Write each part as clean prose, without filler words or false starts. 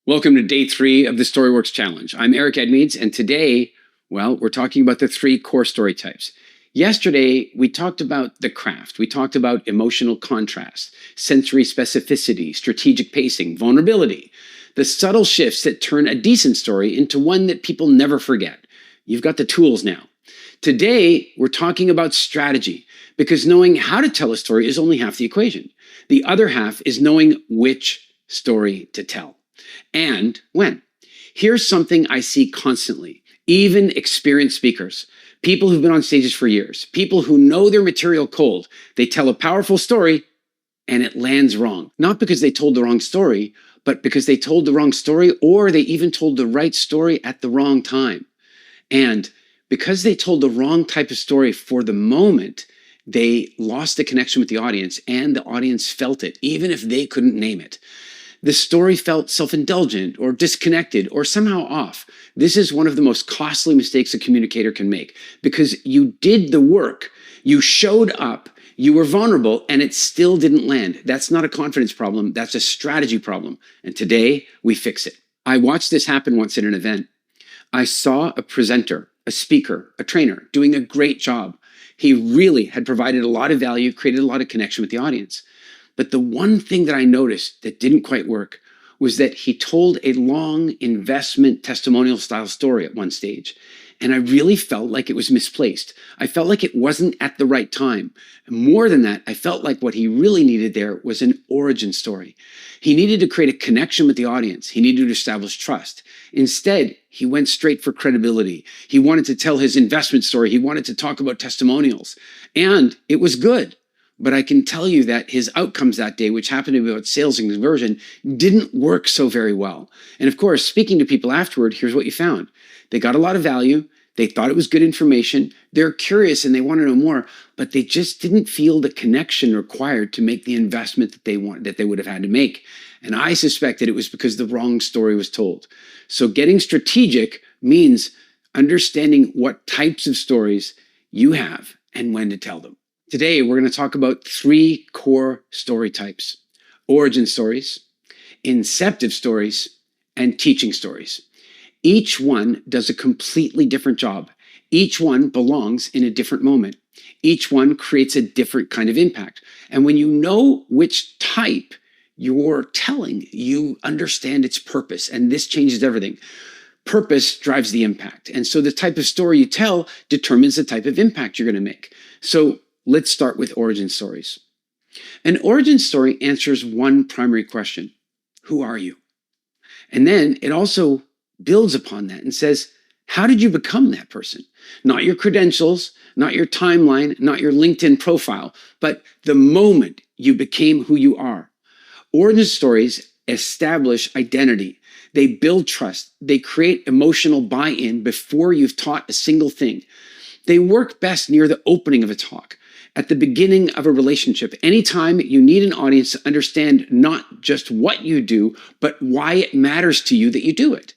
Welcome to day 3 of the StoryWorks Challenge. I'm Eric Edmeades, and today, we're talking about the 3 core story types. Yesterday, we talked about the craft. We talked about emotional contrast, sensory specificity, strategic pacing, vulnerability, the subtle shifts that turn a decent story into one that people never forget. You've got the tools now. Today, we're talking about strategy, because knowing how to tell a story is only half the equation. The other half is knowing which story to tell. And when. Here's something I see constantly. Even experienced speakers, people who've been on stages for years, people who know their material cold, they tell a powerful story and it lands wrong. Not because they told the wrong story, but because they told the wrong story, or they even told the right story at the wrong time. And because they told the wrong type of story for the moment, they lost the connection with the audience, and the audience felt it, even if they couldn't name it. The story felt self-indulgent or disconnected or somehow off. This is one of the most costly mistakes a communicator can make, because you did the work, you showed up, you were vulnerable, and it still didn't land. That's not a confidence problem, that's a strategy problem. And today, we fix it. I watched this happen once in an event. I saw a presenter, a speaker, a trainer doing a great job. He really had provided a lot of value, created a lot of connection with the audience. But the one thing that I noticed that didn't quite work was that he told a long investment testimonial style story at one stage. And I really felt like it was misplaced. I felt like it wasn't at the right time. And more than that, I felt like what he really needed there was an origin story. He needed to create a connection with the audience. He needed to establish trust. Instead, he went straight for credibility. He wanted to tell his investment story. He wanted to talk about testimonials. And it was good. But I can tell you that his outcomes that day, which happened to be about sales and conversion, didn't work so very well. And of course, speaking to people afterward, here's what you found. They got a lot of value. They thought it was good information. They're curious and they want to know more, but they just didn't feel the connection required to make the investment that they would have had to make. And I suspected it was because the wrong story was told. So getting strategic means understanding what types of stories you have and when to tell them. Today, we're going to talk about 3 core story types: origin stories, inceptive stories, and teaching stories. Each one does a completely different job. Each one belongs in a different moment. Each one creates a different kind of impact. And when you know which type you're telling, you understand its purpose, and this changes everything. Purpose drives the impact. And so the type of story you tell determines the type of impact you're going to make. So let's start with origin stories. An origin story answers one primary question: who are you? And then it also builds upon that and says, how did you become that person? Not your credentials, not your timeline, not your LinkedIn profile, but the moment you became who you are. Origin stories establish identity. They build trust. They create emotional buy-in before you've taught a single thing. They work best near the opening of a talk, at the beginning of a relationship, anytime you need an audience to understand not just what you do, but why it matters to you that you do it.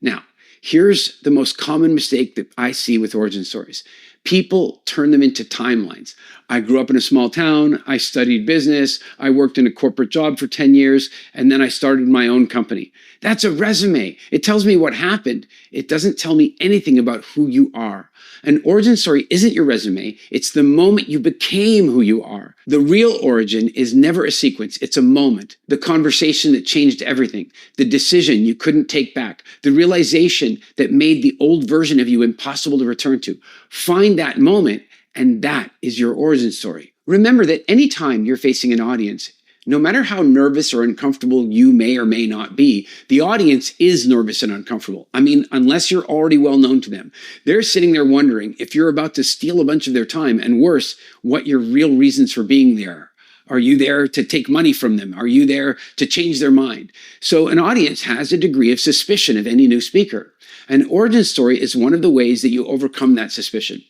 Now, here's the most common mistake that I see with origin stories. People turn them into timelines. I grew up in a small town. I studied business. I worked in a corporate job for 10 years, and then I started my own company. That's a resume. It tells me what happened. It doesn't tell me anything about who you are. An origin story isn't your resume. It's the moment you became who you are. The real origin is never a sequence. It's a moment. The conversation that changed everything. The decision you couldn't take back. The realization that made the old version of you impossible to return to. Find that moment, and that is your origin story. Remember that anytime you're facing an audience, no matter how nervous or uncomfortable you may or may not be, the audience is nervous and uncomfortable. I mean, unless you're already well known to them. They're sitting there wondering if you're about to steal a bunch of their time, and worse, what your real reasons for being there. Are you there to take money from them? Are you there to change their mind? So an audience has a degree of suspicion of any new speaker. An origin story is one of the ways that you overcome that suspicion.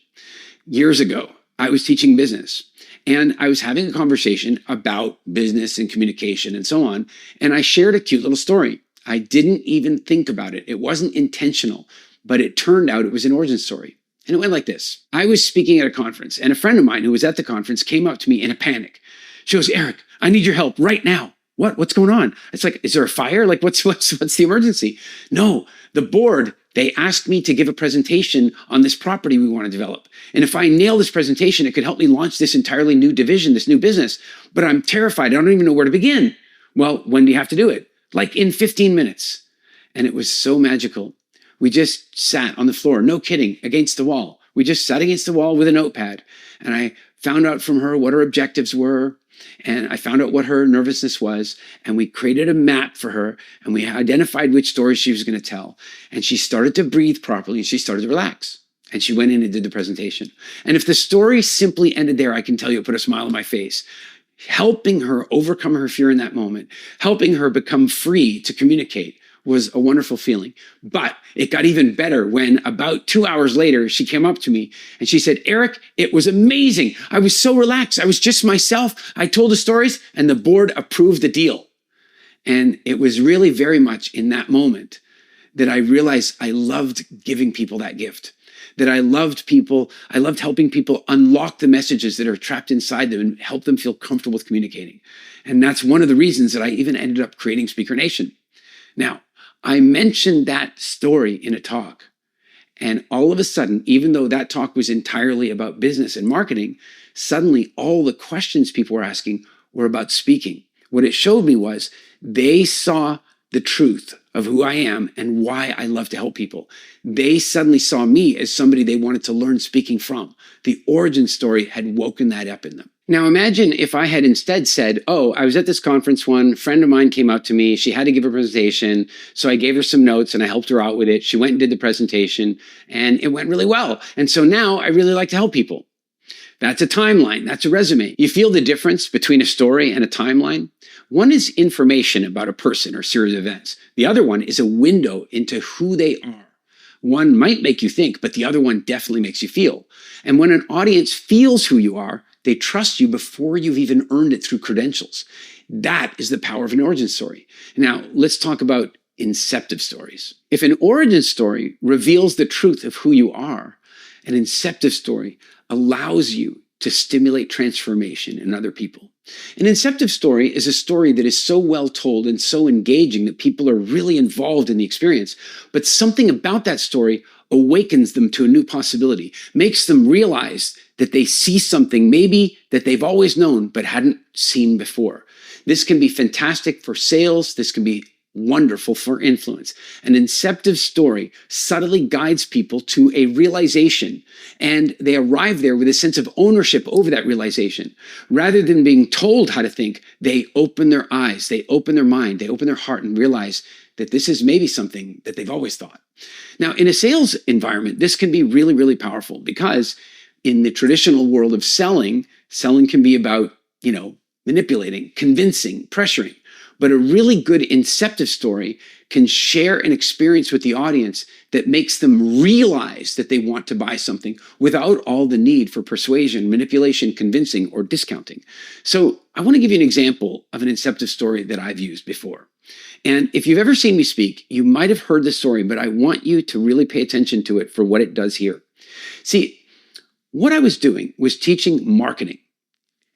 Years ago, I was teaching business. And I was having a conversation about business and communication and so on. And I shared a cute little story. I didn't even think about it. It wasn't intentional, but it turned out it was an origin story. And it went like this. I was speaking at a conference, and a friend of mine who was at the conference came up to me in a panic. She goes, "Eric, I need your help right now." What's going on? It's like, is there a fire? Like, what's the emergency? No, the board, they asked me to give a presentation on this property we want to develop. And if I nail this presentation, it could help me launch this entirely new division, this new business. But I'm terrified. I don't even know where to begin. Well, when do you have to do it? Like in 15 minutes. And it was so magical. We just sat on the floor, no kidding, against the wall. We just sat against the wall with a notepad. And I found out from her what her objectives were. And I found out what her nervousness was. And we created a map for her. And we identified which stories she was going to tell. And she started to breathe properly. And she started to relax. And she went in and did the presentation. And if the story simply ended there, I can tell you it put a smile on my face. Helping her overcome her fear in that moment, helping her become free to communicate, was a wonderful feeling. But it got even better when about 2 hours later, she came up to me and she said, Eric, it was amazing. I was so relaxed. I was just myself. I told the stories and the board approved the deal. And it was really very much in that moment that I realized I loved giving people that gift, that I loved helping people unlock the messages that are trapped inside them and help them feel comfortable with communicating. And that's one of the reasons that I even ended up creating Speaker Nation. Now, I mentioned that story in a talk, and all of a sudden, even though that talk was entirely about business and marketing, suddenly all the questions people were asking were about speaking. What it showed me was they saw the truth of who I am and why I love to help people. They suddenly saw me as somebody they wanted to learn speaking from. The origin story had woken that up in them. Now imagine if I had instead said, oh, I was at this conference, one friend of mine came out to me, she had to give a presentation, so I gave her some notes and I helped her out with it. She went and did the presentation and it went really well. And so now I really like to help people. That's a timeline, that's a resume. You feel the difference between a story and a timeline? One is information about a person or series of events. The other one is a window into who they are. One might make you think, but the other one definitely makes you feel. And when an audience feels who you are, they trust you before you've even earned it through credentials. That is the power of an origin story. Now, let's talk about inceptive stories. If an origin story reveals the truth of who you are, an inceptive story allows you to stimulate transformation in other people. An inceptive story is a story that is so well told and so engaging that people are really involved in the experience, but something about that story awakens them to a new possibility, makes them realize that they see something maybe that they've always known but hadn't seen before. This can be fantastic for sales. This can be wonderful for influence. An inceptive story subtly guides people to a realization, and they arrive there with a sense of ownership over that realization. Rather than being told how to think, they open their eyes, they open their mind, they open their heart and realize that this is maybe something that they've always thought. Now, in a sales environment, this can be really, really powerful because in the traditional world of selling can be about, manipulating, convincing, pressuring. But a really good inceptive story can share an experience with the audience that makes them realize that they want to buy something without all the need for persuasion, manipulation, convincing, or discounting. So I want to give you an example of an inceptive story that I've used before. And if you've ever seen me speak, you might have heard the story, but I want you to really pay attention to it for what it does here. See, what I was doing was teaching marketing.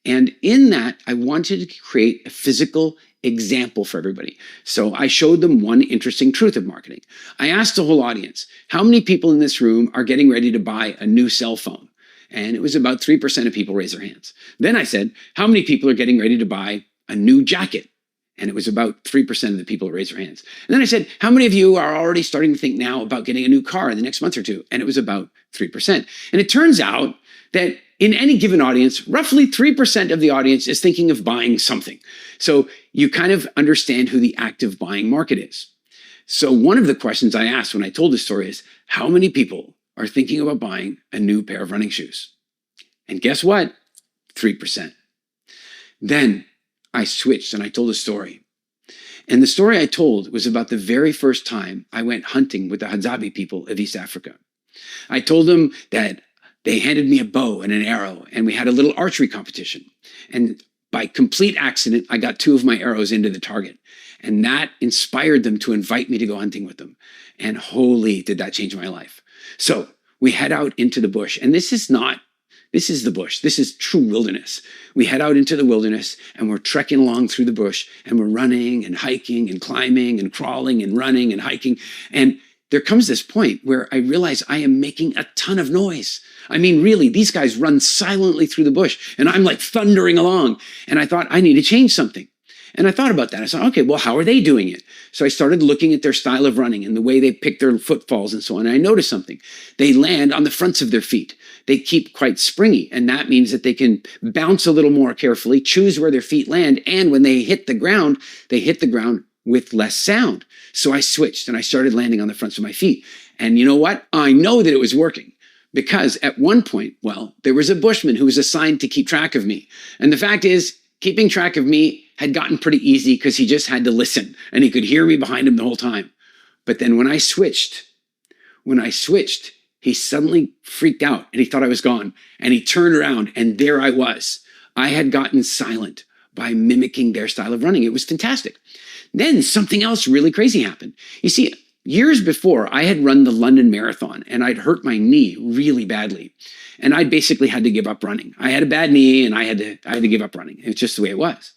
And in that, I wanted to create a physical example for everybody. So I showed them one interesting truth of marketing. I asked the whole audience, how many people in this room are getting ready to buy a new cell phone? And it was about 3% of people raised their hands. Then I said, how many people are getting ready to buy a new jacket? And it was about 3% of the people raised their hands. And then I said, how many of you are already starting to think now about getting a new car in the next month or two? And it was about 3%. And it turns out that in any given audience, roughly 3% of the audience is thinking of buying something. So you kind of understand who the active buying market is. So one of the questions I asked when I told this story is, how many people are thinking about buying a new pair of running shoes? And guess what? 3%. Then I switched and I told a story. And the story I told was about the very first time I went hunting with the Hadzabe people of East Africa. I told them that they handed me a bow and an arrow, and we had a little archery competition. And by complete accident, I got 2 of my arrows into the target. And that inspired them to invite me to go hunting with them. And holy, did that change my life. So we head out into the bush. And this is not This is the bush. This is true wilderness. We head out into the wilderness and we're trekking along through the bush and we're running and hiking and climbing and crawling and running and hiking. And there comes this point where I realize I am making a ton of noise. I mean, really, these guys run silently through the bush and I'm like thundering along. And I thought I need to change something. And I thought about that. I thought, okay, well, how are they doing it? So I started looking at their style of running and the way they pick their footfalls and so on. And I noticed something. They land on the fronts of their feet. They keep quite springy. And that means that they can bounce a little more carefully, choose where their feet land. And when they hit the ground with less sound. So I switched and I started landing on the fronts of my feet. And you know what? I know that it was working. Because at one point, well, there was a bushman who was assigned to keep track of me. And the fact is, keeping track of me had gotten pretty easy because he just had to listen and he could hear me behind him the whole time. But then when I switched, he suddenly freaked out and he thought I was gone. And he turned around and there I was. I had gotten silent by mimicking their style of running. It was fantastic. Then something else really crazy happened. You see, years before, I had run the London Marathon and I'd hurt my knee really badly. And I basically had to give up running. I had a bad knee and I had to give up running. It's just the way it was.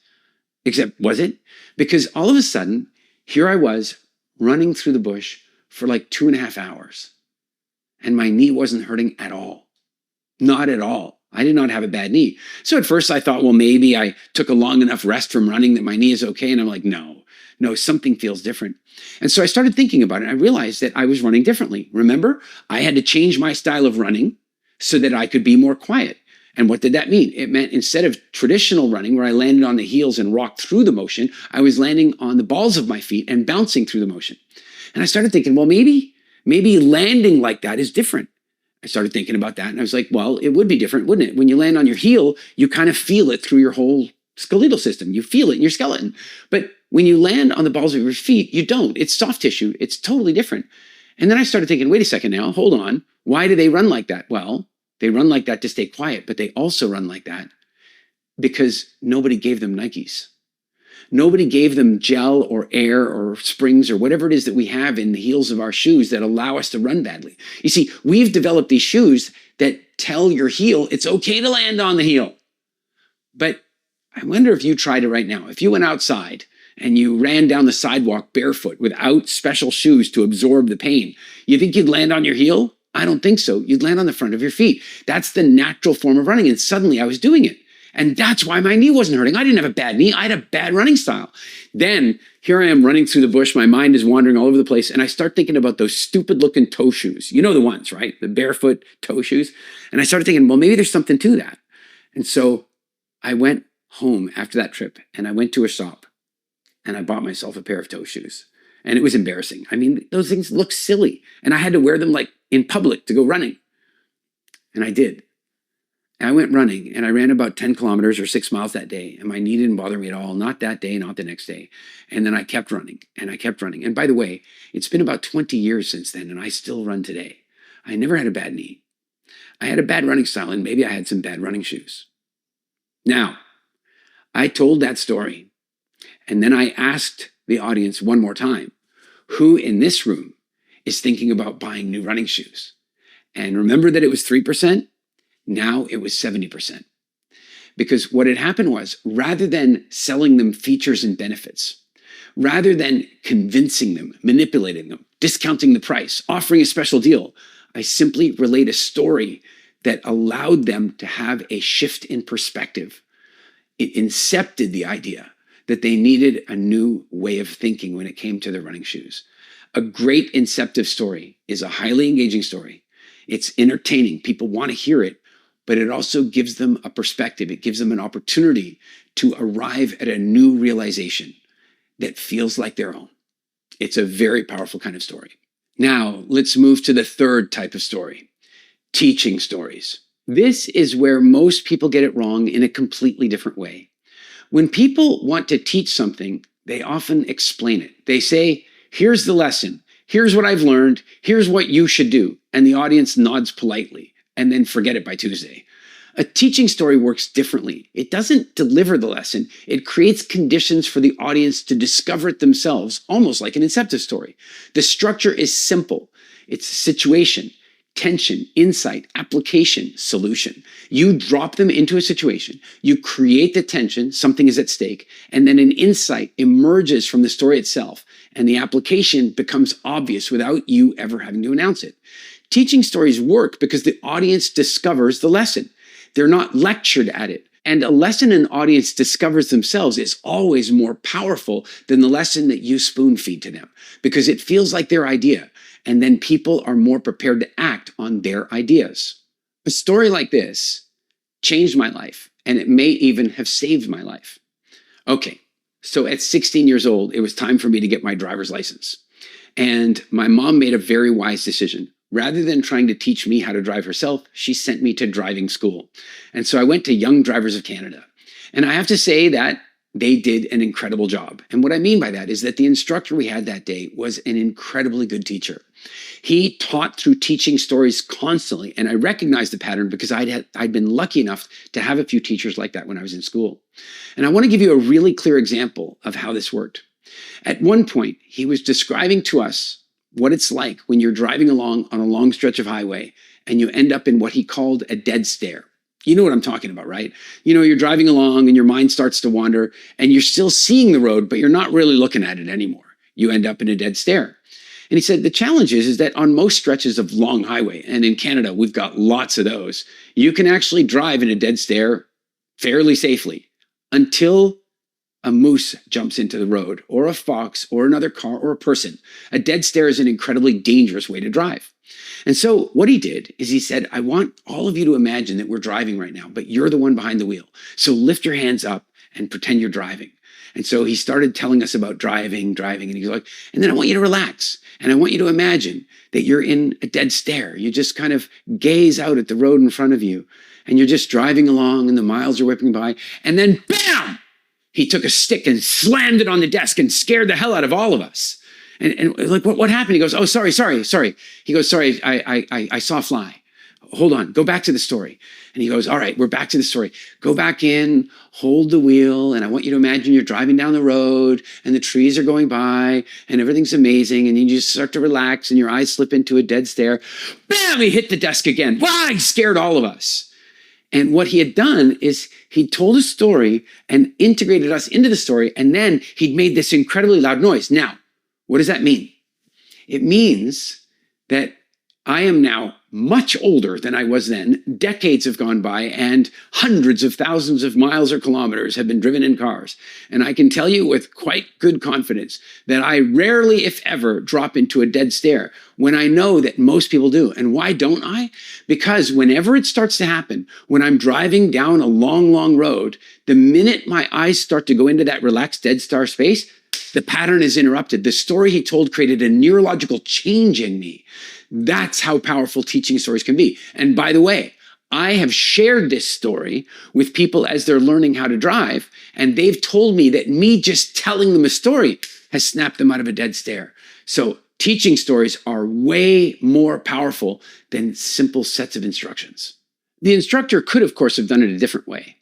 Except, was it? Because all of a sudden, here I was running through the bush for like 2.5 hours. And my knee wasn't hurting at all. Not at all. I did not have a bad knee. So at first I thought, well, maybe I took a long enough rest from running that my knee is okay. And I'm like, no, something feels different. And so I started thinking about it. I realized that I was running differently. Remember, I had to change my style of running so that I could be more quiet. And what did that mean? It meant instead of traditional running where I landed on the heels and rocked through the motion, I was landing on the balls of my feet and bouncing through the motion. And I started thinking, well, maybe landing like that is different. I started thinking about that and I was like, well, it would be different, wouldn't it? When you land on your heel, you kind of feel it through your whole skeletal system. You feel it in your skeleton. But when you land on the balls of your feet, you don't. It's soft tissue. It's totally different. And then I started thinking, wait a second now, hold on. Why do they run like that? Well, they run like that to stay quiet, but they also run like that because nobody gave them Nikes. Nobody gave them gel or air or springs or whatever it is that we have in the heels of our shoes that allow us to run badly. You see, we've developed these shoes that tell your heel it's okay to land on the heel. But I wonder if you tried it right now. If you went outside and you ran down the sidewalk barefoot without special shoes to absorb the pain, you think you'd land on your heel? I don't think so. You'd land on the front of your feet. That's the natural form of running. And suddenly I was doing it. And that's why my knee wasn't hurting. I didn't have a bad knee. I had a bad running style. Then here I am running through the bush. My mind is wandering all over the place. And I start thinking about those stupid looking toe shoes. You know the ones, right? The barefoot toe shoes. And I started thinking, well, maybe there's something to that. And so I went home after that trip and I went to a shop and I bought myself a pair of toe shoes. And it was embarrassing. I mean, those things look silly. And I had to wear them like in public to go running. And I did. And I went running and I ran about 10 kilometers or 6 miles that day. And my knee didn't bother me at all. Not that day, not the next day. And then I kept running and I kept running. And by the way, it's been about 20 years since then and I still run today. I never had a bad knee. I had a bad running style and maybe I had some bad running shoes. Now, I told that story and then I asked the audience one more time, who in this room is thinking about buying new running shoes? And remember that it was 3%? Now it was 70%. Because what had happened was, rather than selling them features and benefits, rather than convincing them, manipulating them, discounting the price, offering a special deal, I simply relayed a story that allowed them to have a shift in perspective. It incepted the idea that they needed a new way of thinking when it came to their running shoes. A great Inceptive story is a highly engaging story. It's entertaining. People want to hear it, but it also gives them a perspective. It gives them an opportunity to arrive at a new realization that feels like their own. It's a very powerful kind of story. Now, let's move to the third type of story, teaching stories. This is where most people get it wrong in a completely different way. When people want to teach something, they often explain it. They say, here's the lesson. Here's what I've learned. Here's what you should do. And the audience nods politely and then forget it by Tuesday. A teaching story works differently. It doesn't deliver the lesson. It creates conditions for the audience to discover it themselves, almost like an Inceptive story. The structure is simple. It's a situation. tension, insight, application, solution. You drop them into a situation, you create the tension, something is at stake, and then an insight emerges from the story itself, and the application becomes obvious without you ever having to announce it. Teaching stories work because the audience discovers the lesson. They're not lectured at it. And a lesson an audience discovers themselves is always more powerful than the lesson that you spoon feed to them, because it feels like their idea. And then people are more prepared to act on their ideas. A story like this changed my life, and it may even have saved my life. Okay, so at 16 years old, it was time for me to get my driver's license. And my mom made a very wise decision. Rather than trying to teach me how to drive herself, she sent me to driving school. And so I went to Young Drivers of Canada. And I have to say that they did an incredible job. And what I mean by that is that the instructor we had that day was an incredibly good teacher. He taught through teaching stories constantly, and I recognized the pattern because I'd been lucky enough to have a few teachers like that when I was in school. And I want to give you a really clear example of how this worked. At one point, he was describing to us what it's like when you're driving along on a long stretch of highway and you end up in what he called a dead stare. You know what I'm talking about, right? You know, you're driving along and your mind starts to wander and you're still seeing the road, but you're not really looking at it anymore. You end up in a dead stare. And he said, the challenge is that on most stretches of long highway, and in Canada, we've got lots of those, you can actually drive in a dead stare fairly safely until a moose jumps into the road, or a fox, or another car, or a person. A dead stare is an incredibly dangerous way to drive. And so what he did is he said, I want all of you to imagine that we're driving right now, but you're the one behind the wheel. So lift your hands up and pretend you're driving. And so he started telling us about driving, and he's like, and then I want you to relax. And I want you to imagine that you're in a dead stare. You just kind of gaze out at the road in front of you, and you're just driving along and the miles are whipping by. And then bam! He took a stick and slammed it on the desk and scared the hell out of all of us. And like, what happened? He goes, oh, sorry. He goes, sorry, I saw a fly. Hold on, go back to the story. And he goes, all right, we're back to the story. Go back in, hold the wheel, and I want you to imagine you're driving down the road and the trees are going by and everything's amazing, and you just start to relax and your eyes slip into a dead stare. Bam, he hit the desk again. Wow, he scared all of us. And what he had done is he told a story and integrated us into the story, and then he'd made this incredibly loud noise. Now, what does that mean? It means that I am now much older than I was then. Decades have gone by and hundreds of thousands of miles or kilometers have been driven in cars. And I can tell you with quite good confidence that I rarely, if ever, drop into a dead stare when I know that most people do. And why don't I? Because whenever it starts to happen, when I'm driving down a long, long road, the minute my eyes start to go into that relaxed dead stare space, the pattern is interrupted. The story he told created a neurological change in me. That's how powerful teaching stories can be. And by the way, I have shared this story with people as they're learning how to drive, and they've told me that me just telling them a story has snapped them out of a dead stare. So teaching stories are way more powerful than simple sets of instructions. The instructor could, of course, have done it a different way,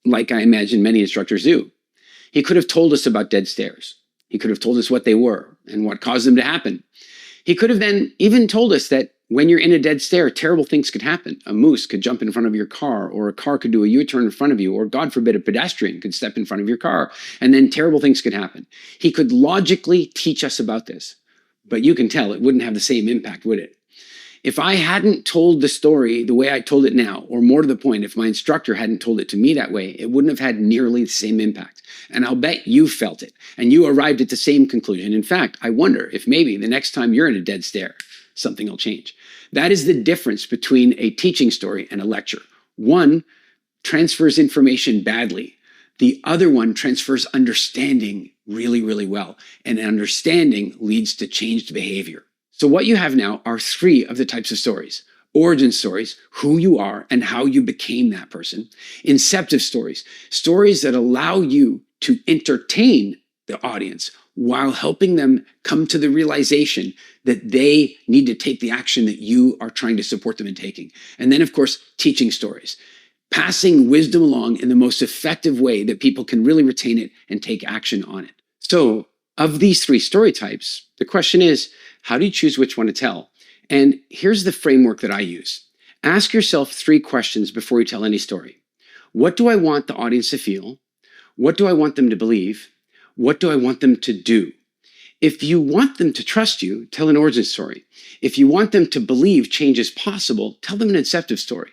like I imagine many instructors do. He could have told us about dead stares. He could have told us what they were and what caused them to happen. He could have then even told us that when you're in a dead stare, terrible things could happen. A moose could jump in front of your car, or a car could do a U-turn in front of you, or God forbid, a pedestrian could step in front of your car, and then terrible things could happen. He could logically teach us about this, but you can tell it wouldn't have the same impact, would it? If I hadn't told the story the way I told it now, or more to the point, if my instructor hadn't told it to me that way, it wouldn't have had nearly the same impact. And I'll bet you felt it, and you arrived at the same conclusion. In fact, I wonder if maybe the next time you're in a dead stare, something will change. That is the difference between a teaching story and a lecture. One transfers information badly. The other one transfers understanding really, really well. And understanding leads to changed behavior. So what you have now are three of the types of stories. Origin stories, who you are and how you became that person. Inceptive stories, stories that allow you to entertain the audience while helping them come to the realization that they need to take the action that you are trying to support them in taking. And then, of course, teaching stories, passing wisdom along in the most effective way that people can really retain it and take action on it. So of these three story types, the question is, how do you choose which one to tell? And here's the framework that I use. Ask yourself 3 questions before you tell any story. What do I want the audience to feel? What do I want them to believe? What do I want them to do? If you want them to trust you, tell an origin story. If you want them to believe change is possible, tell them an Inceptive story.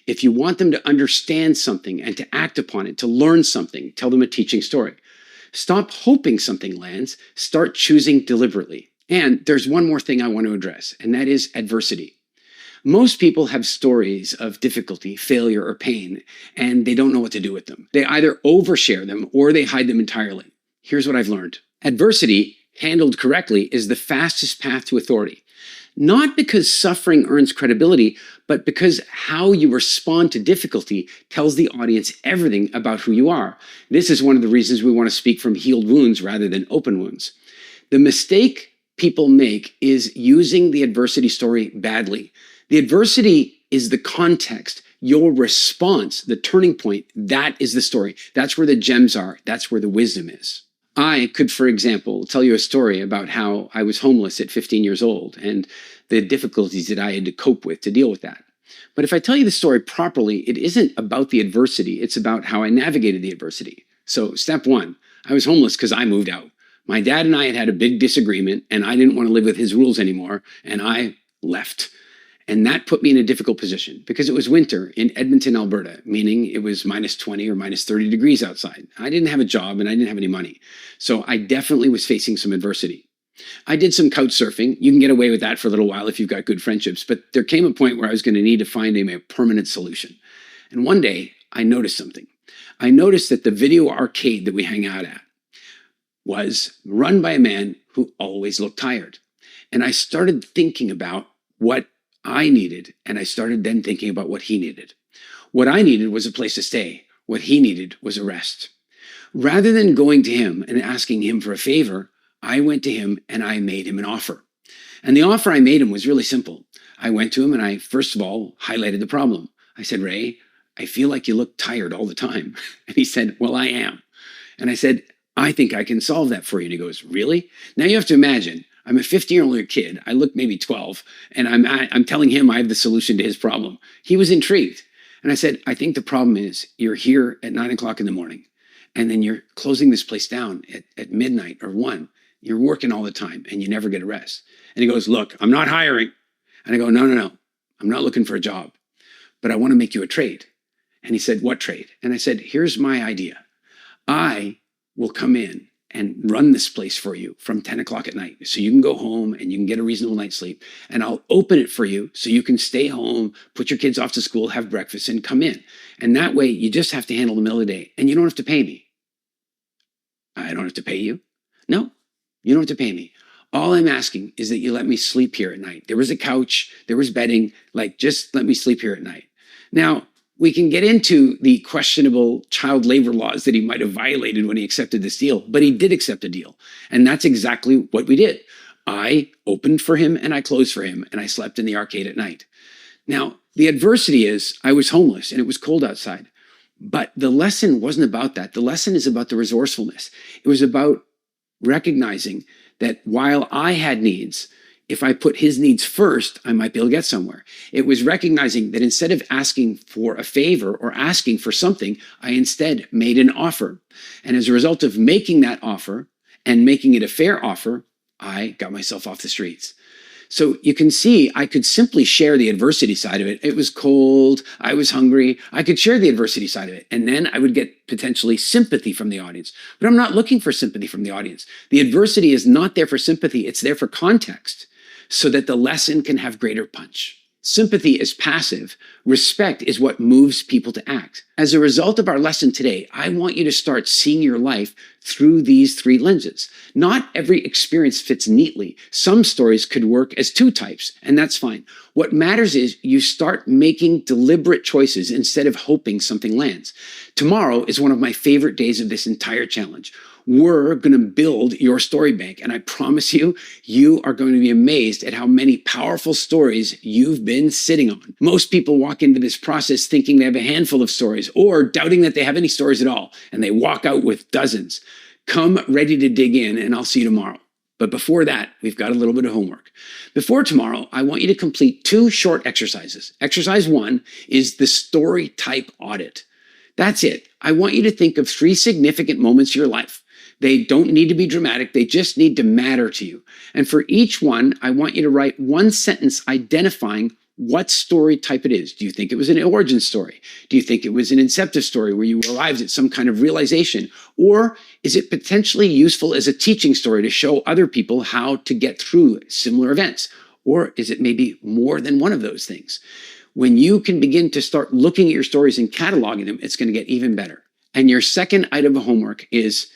If you want them to understand something and to act upon it, to learn something, tell them a teaching story. Stop hoping something lands, start choosing deliberately. And there's one more thing I want to address, and that is adversity. Most people have stories of difficulty, failure, or pain, and they don't know what to do with them. They either overshare them or they hide them entirely. Here's what I've learned. Adversity, handled correctly, is the fastest path to authority. Not because suffering earns credibility, but because how you respond to difficulty tells the audience everything about who you are. This is one of the reasons we want to speak from healed wounds rather than open wounds. The mistake people make is using the adversity story badly. The adversity is the context, your response, the turning point. That is the story. That's where the gems are. That's where the wisdom is. I could, for example, tell you a story about how I was homeless at 15 years old and the difficulties that I had to cope with to deal with that. But if I tell you the story properly, it isn't about the adversity. It's about how I navigated the adversity. So step 1, I was homeless because I moved out. My dad and I had had a big disagreement and I didn't want to live with his rules anymore, and I left. And that put me in a difficult position because it was winter in Edmonton, Alberta, meaning it was minus 20 or minus 30 degrees outside. I didn't have a job and I didn't have any money. So I definitely was facing some adversity. I did some couch surfing. You can get away with that for a little while if you've got good friendships, but there came a point where I was going to need to find a permanent solution. And one day I noticed something. I noticed that the video arcade that we hang out at was run by a man who always looked tired. And I started thinking about what I needed, and I started then thinking about what he needed. What I needed was a place to stay. What he needed was a rest. Rather than going to him and asking him for a favor, I went to him and I made him an offer. And the offer I made him was really simple. I went to him and I, first of all, highlighted the problem. I said, Ray, I feel like you look tired all the time. And he said, well, I am. And I said, I think I can solve that for you. And he goes, really? Now you have to imagine, I'm a 15-year-old kid. I look maybe 12, and I'm telling him I have the solution to his problem. He was intrigued. And I said, I think the problem is you're here at 9 o'clock in the morning, and then you're closing this place down at midnight or 1. You're working all the time, and you never get a rest. And he goes, look, I'm not hiring. And I go, no. I'm not looking for a job, but I want to make you a trade. And he said, what trade? And I said, here's my idea. I will come in and run this place for you from 10 o'clock at night. So you can go home and you can get a reasonable night's sleep. And I'll open it for you so you can stay home, put your kids off to school, have breakfast, and come in. And that way you just have to handle the middle of the day and you don't have to pay me. I don't have to pay you? No, you don't have to pay me. All I'm asking is that you let me sleep here at night. There was a couch, there was bedding, just let me sleep here at night. Now, we can get into the questionable child labor laws that he might have violated when he accepted this deal, but he did accept a deal. And that's exactly what we did. I opened for him and I closed for him and I slept in the arcade at night. Now, the adversity is I was homeless and it was cold outside, but the lesson wasn't about that. The lesson is about the resourcefulness. It was about recognizing that while I had needs, if I put his needs first, I might be able to get somewhere. It was recognizing that instead of asking for a favor or asking for something, I instead made an offer. And as a result of making that offer and making it a fair offer, I got myself off the streets. So you can see I could simply share the adversity side of it. It was cold, I was hungry. I could share the adversity side of it. And then I would get potentially sympathy from the audience. But I'm not looking for sympathy from the audience. The adversity is not there for sympathy. It's there for context, so that the lesson can have greater punch. Sympathy is passive. Respect is what moves people to act. As a result of our lesson today, I want you to start seeing your life through these 3 lenses. Not every experience fits neatly. Some stories could work as 2 types, and that's fine. What matters is you start making deliberate choices instead of hoping something lands. Tomorrow is one of my favorite days of this entire challenge. We're going to build your story bank. And I promise you, you are going to be amazed at how many powerful stories you've been sitting on. Most people walk into this process thinking they have a handful of stories or doubting that they have any stories at all. And they walk out with dozens. Come ready to dig in, and I'll see you tomorrow. But before that, we've got a little bit of homework. Before tomorrow, I want you to complete 2 short exercises. Exercise 1 is the story type audit. That's it. I want you to think of 3 significant moments in your life. They don't need to be dramatic. They just need to matter to you. And for each one, I want you to write 1 sentence identifying what story type it is. Do you think it was an origin story? Do you think it was an Inceptive story where you arrived at some kind of realization? Or is it potentially useful as a teaching story to show other people how to get through similar events? Or is it maybe more than one of those things? When you can begin to start looking at your stories and cataloging them, it's going to get even better. And your second item of homework is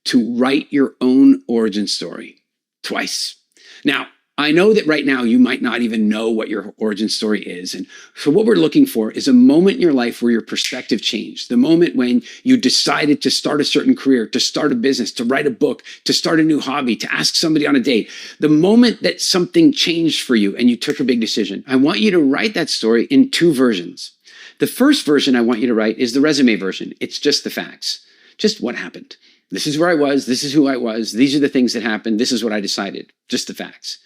to write your own origin story twice. Now, I know that right now you might not even know what your origin story is. And so what we're looking for is a moment in your life where your perspective changed. The moment when you decided to start a certain career, to start a business, to write a book, to start a new hobby, to ask somebody on a date. The moment that something changed for you and you took a big decision. I want you to write that story in 2 versions. The first version I want you to write is the resume version. It's just the facts. Just what happened. This is where I was. This is who I was. These are the things that happened. This is what I decided. Just the facts.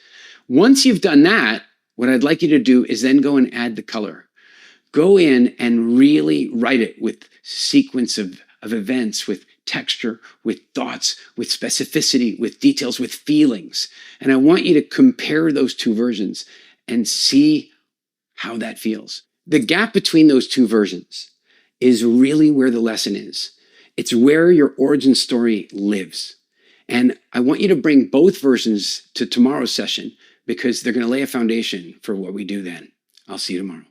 Once you've done that, what I'd like you to do is then go and add the color. Go in and really write it with sequence of events, with texture, with thoughts, with specificity, with details, with feelings. And I want you to compare those 2 versions and see how that feels. The gap between those 2 versions is really where the lesson is. It's where your origin story lives. And I want you to bring both versions to tomorrow's session because they're going to lay a foundation for what we do then. I'll see you tomorrow.